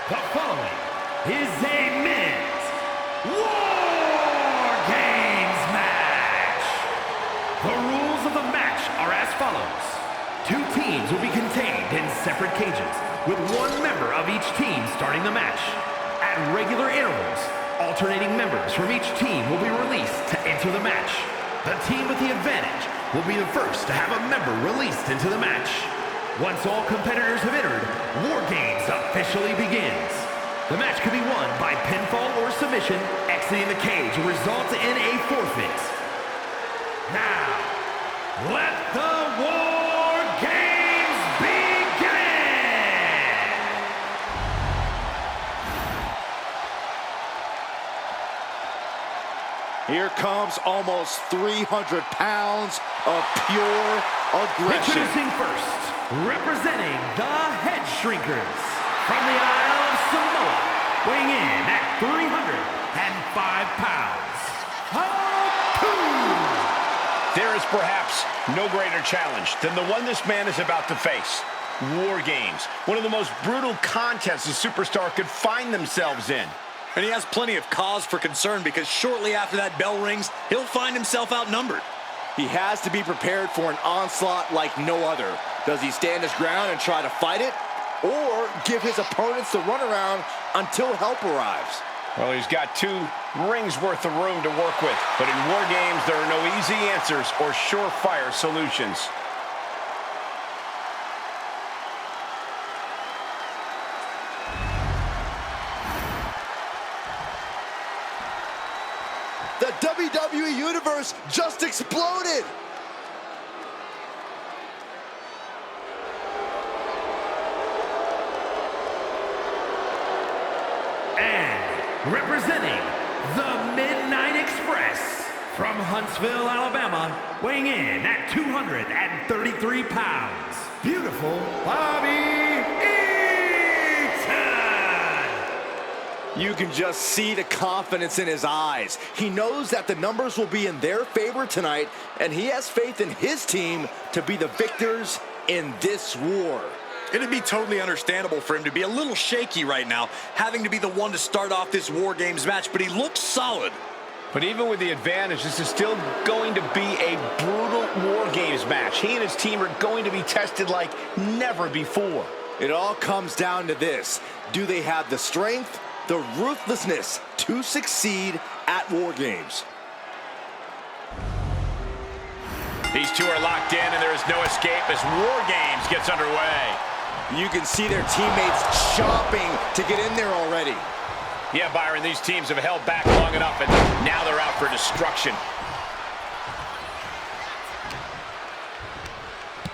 The following is a men's WarGames match. The rules of the match are as follows. Two teams will be contained in separate cages, with one member of each team starting the match. At regular intervals, alternating members from each team will be released to enter the match. The team with the advantage will be the first to have a member released into the match. Once all competitors have entered, WarGames officially begins. The match can be won by pinfall or submission. Exiting the cage will result in a forfeit. Now, let the WarGames begin! Here comes almost 300 pounds of pure aggression. Introducing first, representing the HeadShrinkers from the Isle of Samoa, weighing in at 305 pounds, Haku! There is perhaps no greater challenge than the one this man is about to face. WarGames, one of the most brutal contests a superstar could find themselves in. And he has plenty of cause for concern because shortly after that bell rings, he'll find himself outnumbered. He has to be prepared for an onslaught like no other. Does he stand his ground and try to fight it? Or give his opponents the runaround until help arrives? Well, he's got 2 rings worth of room to work with. But in WarGames, there are no easy answers or surefire solutions. The WWE Universe just exploded! And representing the Midnight Express from Huntsville, Alabama, weighing in at 233 pounds, beautiful Bobby Eaton! You can just see the confidence in his eyes. He knows that the numbers will be in their favor tonight, and he has faith in his team to be the victors in this war. It'd be totally understandable for him to be a little shaky right now, having to be the one to start off this WarGames match, but he looks solid. But even with the advantage, this is still going to be a brutal WarGames match. He and his team are going to be tested like never before. It all comes down to this. Do they have the strength, the ruthlessness to succeed at WarGames? These 2 are locked in, and there is no escape as WarGames gets underway. You can see their teammates chomping to get in there already. Yeah, Byron, these teams have held back long enough, and now they're out for destruction.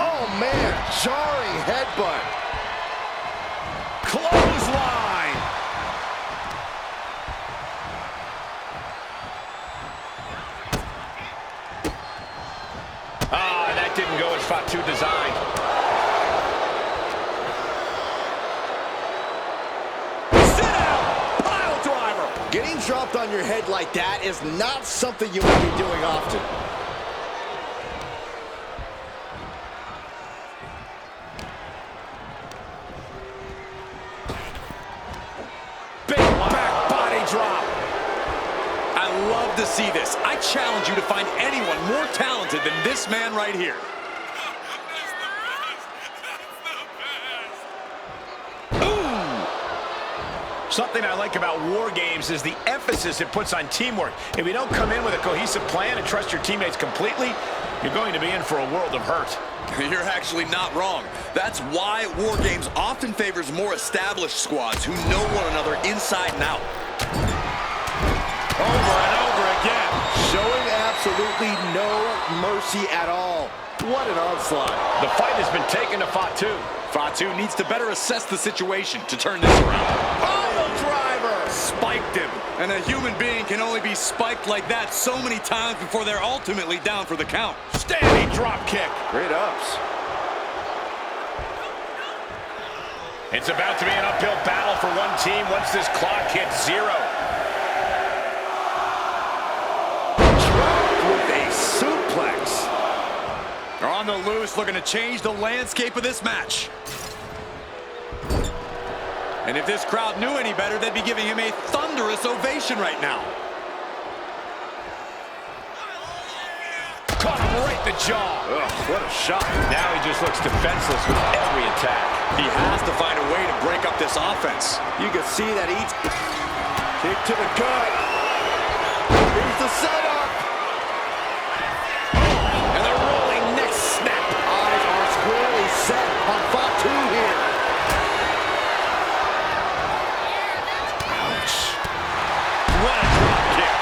Oh, man, jarring headbutt. Clothesline! Ah, that didn't go as Fatu designed. Getting dropped on your head like that is not something you want to be doing often. Big back body drop. I love to see this. I challenge you to find anyone more talented than this man right here. Something I like about WarGames is the emphasis it puts on teamwork. If you don't come in with a cohesive plan and trust your teammates completely, you're going to be in for a world of hurt. You're actually not wrong. That's why WarGames often favors more established squads who know one another inside and out. Over and over again. Showing absolutely no mercy at all. What an onslaught. The fight has been taken to Fatu. Fatu needs to better assess the situation to turn this around. Pile driver! Spiked him. And a human being can only be spiked like that so many times before they're ultimately down for the count. Standing drop kick. Great ups. It's about to be an uphill battle for one team once this clock hits 0. Dropped with a suplex. They're on the loose, looking to change the landscape of this match. And if this crowd knew any better, they'd be giving him a thunderous ovation right now. Caught him right in the jaw. Ugh, what a shot. Now he just looks defenseless with every attack. He has to find a way to break up this offense. You can see that he's kick to the gut. Here's the setup. And the rolling neck snap. Eyes are squarely set on Fatu here. Ouch. What a drop kick.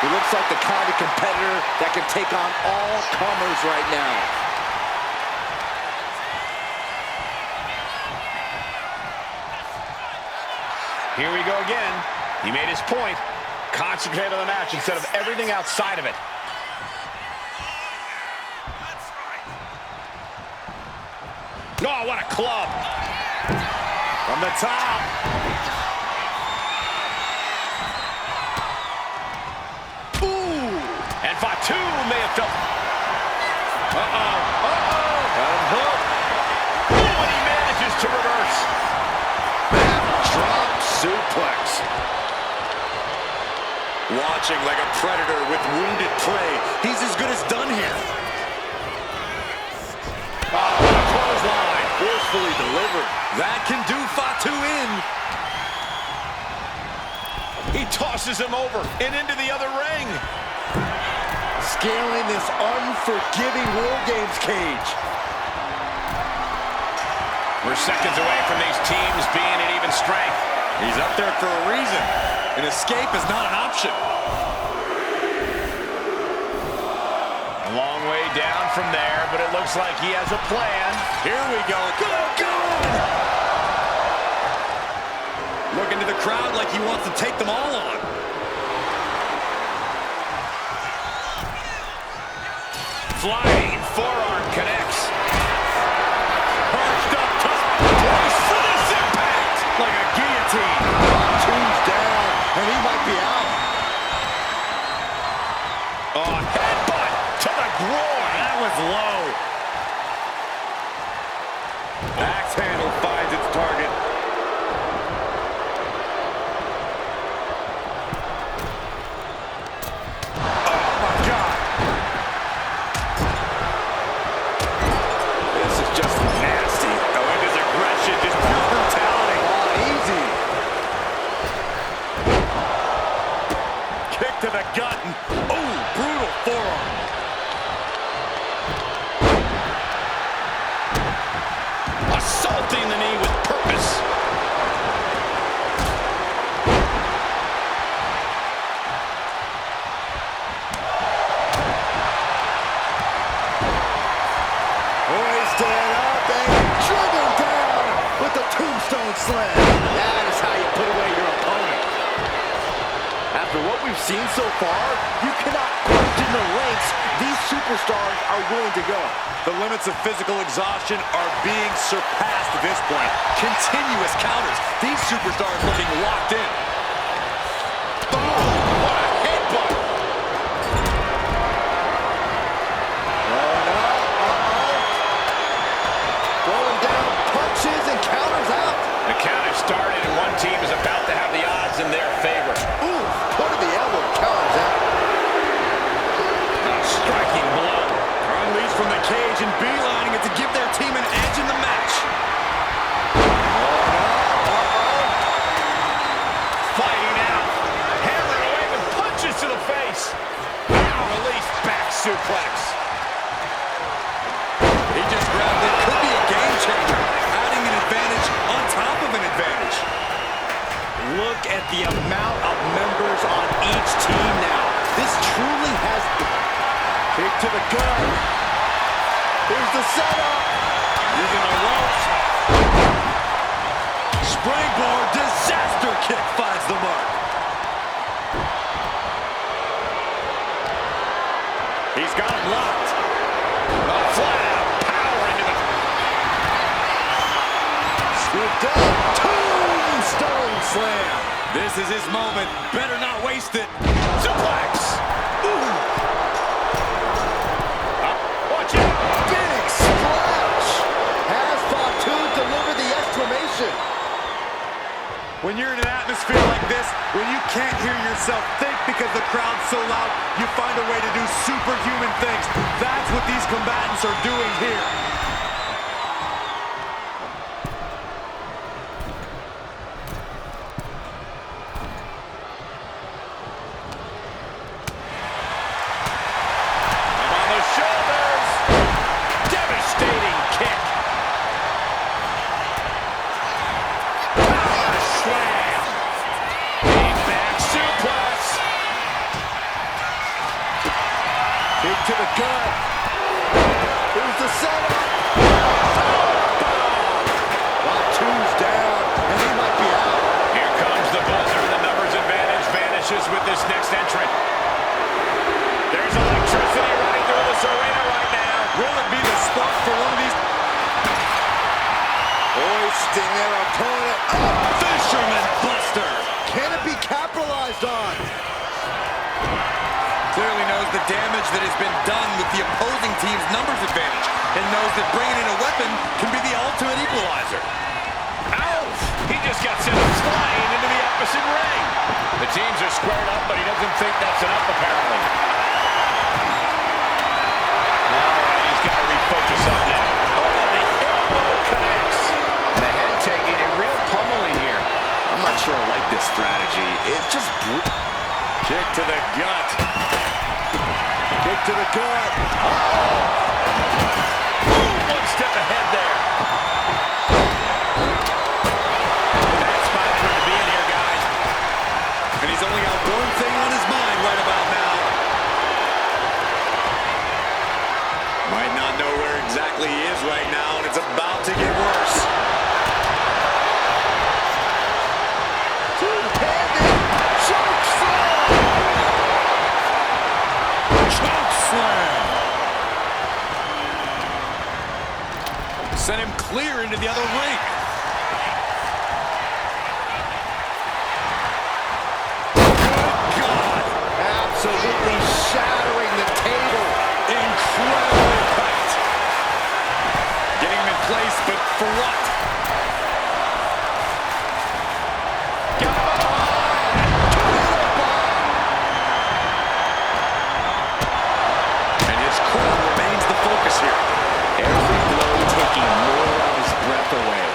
He looks like the kind of competitor that can take on all comers right now. Here we go again. He made his point. Concentrate on the match instead of everything outside of it. Oh, what a club. From the top. Ooh. And Fatu may have felt... Uh-oh. Got him hooked. Oh, and he manages to reverse. Drop suplex. Watching like a predator with wounded prey. He's as good as done here. Oh, what a clothesline. Forcefully delivered. That can do Fatu in. He tosses him over and into the other ring. Scaling this unforgiving WarGames cage. We're seconds away from these teams being at even strength. He's up there for a reason. An escape is not an option. A long way down from there, but it looks like he has a plan. Here we go. Go! Looking to the crowd like he wants to take them all on. Flying forearm connects. Perched up top. Brace for this impact. Like a guillotine. Fatu's down, and he might be out. Oh, headbutt to the groin. That was low. Axe handle finds its target. Oh, my God. This is just nasty. Oh, and his aggression, just pure brutality. Oh, easy. Kick to the gut. Oh, brutal forearm. Assaulting the knee with purpose. Hoisted up and driven down with the tombstone slam. That is how you put away your opponent. After what we've seen so far, you cannot question the lengths these superstars are willing to go. The limits of physical exhaustion are being surpassed at this point. Continuous counters. These superstars looking locked in. Boom! What a headbutt! Throwing down punches and counters out. The count has started, and one team is about to have the odds in their favor. Ooh, put to the elbow, counters out. A striking blow. Unleashed from the cage and beelining it to give their team an edge in the match. Fighting out. Hammering away with punches to the face. Now release back suplex. He just grabbed it. Could be a game changer. Adding an advantage on top of an advantage. Look at the amount of members on each team now. This truly has... Kick to the gut. Here's the setup. Using the ropes. Springboard disaster kick finds the mark. He's got him locked. Flat out power into the... Scooped up. Tombstone slam. This is his moment. Better not waste it. Suplex. Ooh. Watch out. Big splash. Has Fatu delivered the exclamation? When you're in an atmosphere like this, when you can't hear yourself think because the crowd's so loud, you find a way to do superhuman things. That's what these combatants are doing here. On the shoulders. Devastating kick. Power slam. A back suplex. Kick to the gut. Here's the setup. Well, two's down, and he might be out. Here comes the buzzer. The numbers advantage vanishes with this next entrant. There's electricity running through this arena right now. Will it be the spark for one of these? Hoisting their opponent up. Fisherman Buster. Can it be capitalized on? Clearly knows the damage that has been done with the opposing team's numbers advantage and knows that bringing in a weapon can be the ultimate equalizer. Ouch! He just got sent flying into the opposite ring. The teams are squared up, but he doesn't think that's enough, apparently. All right, he's got to refocus on that. Oh, the elbow connects. The head taking a real pummeling here. I'm not sure I like this strategy. It's just Kick to the gut. kick to the gut. One step ahead there. Bad spot for him to be in here, guys. And he's only got one thing on his mind right about now. Might not know where exactly he is right now, and it's about to get worse. Two-handed choke slam. Choke slam. Sent him clear into the other ring. Good God. Absolutely shattering the table. Incredible impact. Getting him in place, but for what? And his core remains the focus here. Every blow taking more of his breath away.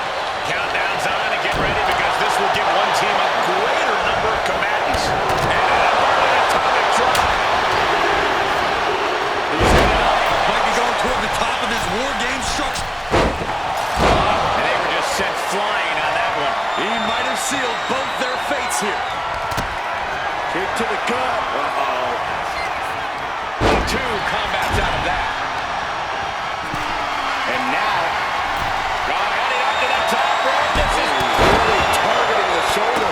Countdown's on and get ready because this will give one team a greater number of combatants. And an atomic drop. He's headed up. Might be going toward the top of his WarGames structure. And they were just sent flying on that one. He might have sealed both their fates here. Kick to the gut. Two combats out of that. And now, Heading up to the top rope. This is really targeting the shoulder.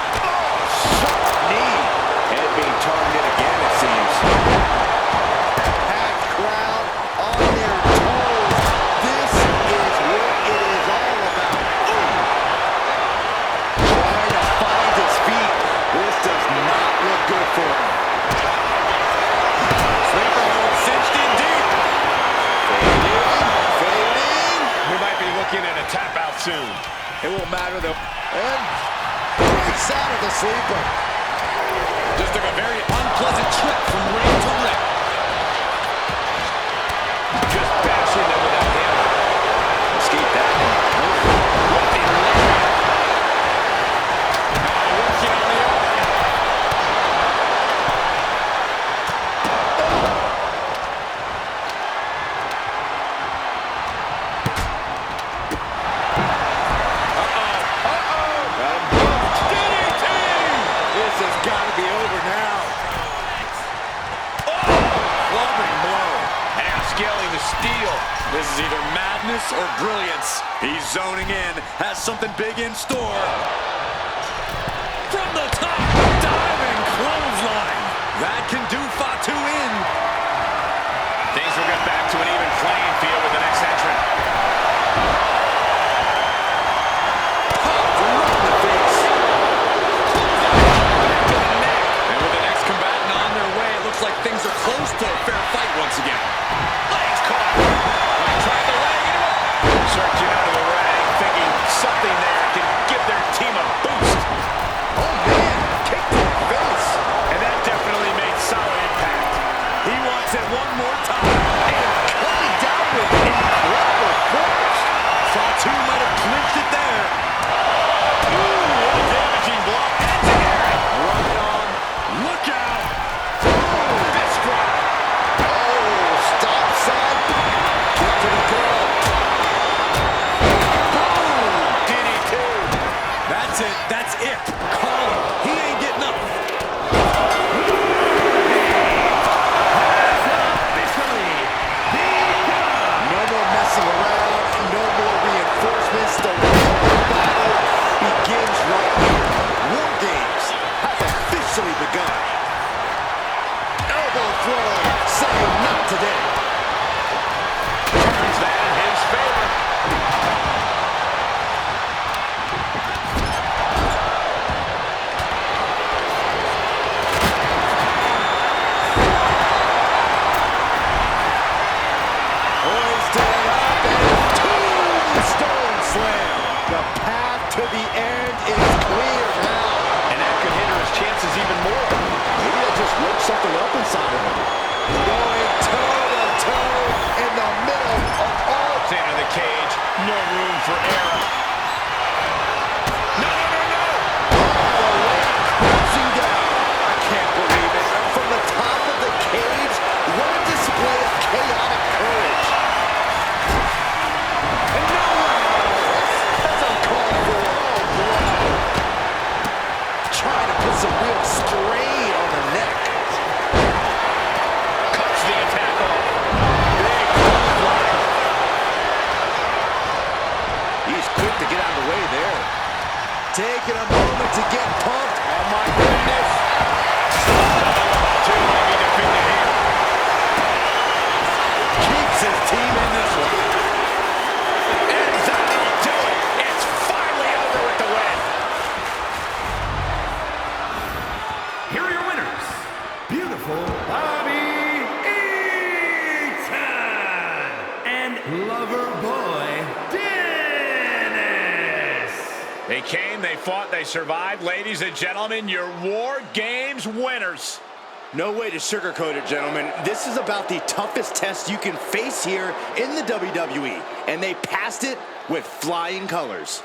Sharp knee. Head being targeted again, it seems. Packed crowd on their toes. This is what it is all about. Trying to find his feet. This does not look good for him. Sleeper hold cinched in deep. Fading. We might be looking at a tap out soon. It won't matter though. And breaks out of the sleeper. Just took a very unpleasant trip from ring to ring. Just bashing them with that hammer. Escape that one. Working on the arm. This has got to be over now. Clubbing blow. Now scaling the steel. This is either madness or brilliance. He's zoning in, has something big in store. From the top, diving clothesline. That can do Fatu in. Things will get back to an even playing field with the next entrant. Popped right in the face. And with the next combatant on their way, it looks like things are close to a fair fight once again. Legs caught. Trying the cage. No room for error. No, no, no, no! All the way crashing down. I can't believe it. From the top of the cage, what a display of chaotic courage. And no one else. That's uncalled for. Oh, boy. Trying to put some real strain on the neck. Cuts the attack off. Big clothesline. He's quick to get out of the way there. Taking a moment to get pumped. Oh, my goodness. Too heavy defeated here. Keeps his team in this one. And that'll do it. It's finally over with the win. Here are your winners. Beautiful Bobby Eaton and Lover Boy Dennis. They came, they fought, they survived. Ladies and gentlemen, your War Games winners. No way to sugarcoat it, gentlemen. This is about the toughest test you can face here in the WWE, and they passed it with flying colors.